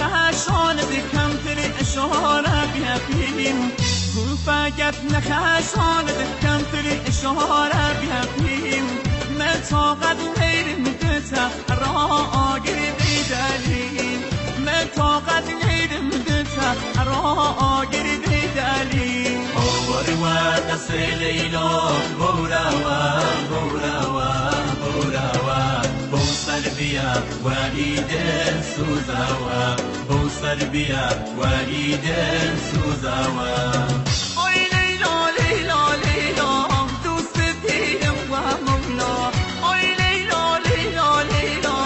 نخشان کم تر اشاره بیابیم فقط نخشان کم تر اشاره بیابیم متاقت نیرم دتا را آگر دیدالیم متاقت نیرم دتا را آگر دیدالیم آواری و دست لیلا بوراوا بوراوا بوراوا بوسر بیا و ایدن سوزاوا بوسر بیا و ایدن سوزاوا آی لیلا لیلا لیلا دوست دیرم و مولا آی لیلا لیلا لیلا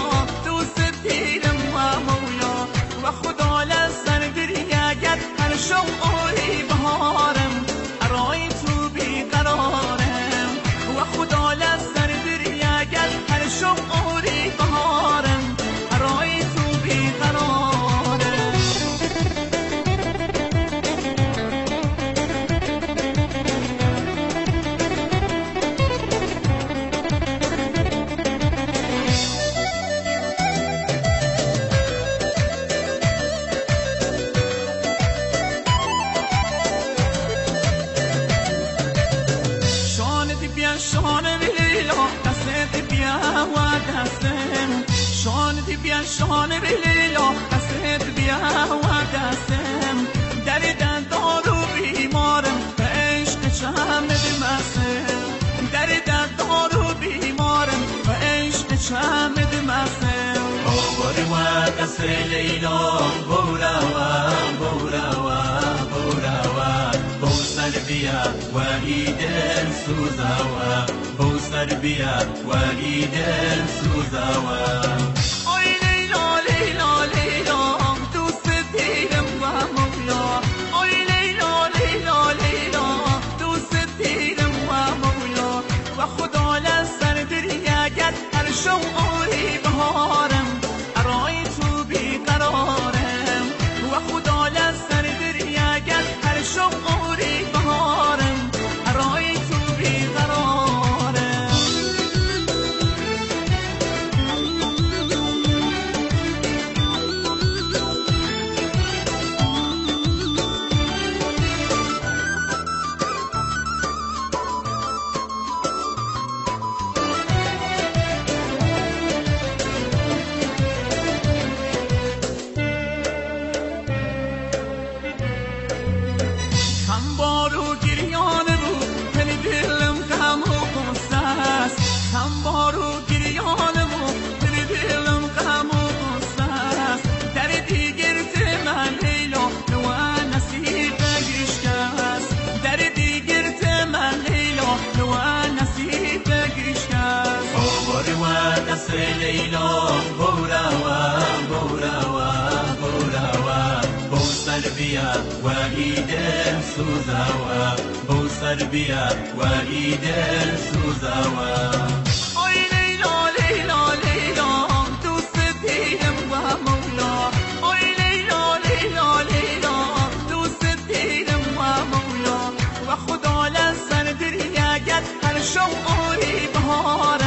دوست دیرم و مولا و خدا لسر گریگت هر شوقی بهارم ارای تو بیقرارم و خدا لسر گریگت هر شوقی بهارم ارای تو بیقرارم شانه لیلا دست بیا و دستم شانه بیا شانه لیلا دست بیا و دستم در دندار و بیمارم به عشق چمد مسم در دندار و بیمارم به عشق چمد مسم آواری و دست لیلا بوراوا بوراوا بوراوا بوسر بیا و ایدن سوزاوا بوسر بیا و ایدن سوزاوا آی لیلا لیلا لیلا دوست دیرم و مولا آی لیلا لیلا لیلا دوست دیرم و مولا و خدا لسر دریگت هر شوقی بهارم ارای تو بیقرارم و خدا لسر دریگت هر شوقی بهارم ارای تو بیقرارم بارو گریانه بود تن دلم غم و غصه است هم بارو گریانه بود تن دلم غم و غصه است در دیگر من لیلا نو نصیب گشکست در دیگر من لیلا نو نصیب گشکست آواری و دست لیلا بوراوا بوراوا بوراوا بوسر بیا و ایدن سوزاوا بوسر بیا و ایدن سوزاوا آی لیلا لیلا لیلا دوست دیرم و مولا آی لیلا لیلا لیلا دوست دیرم و مولا و خدا لسر دریگت هر شوقی بهارم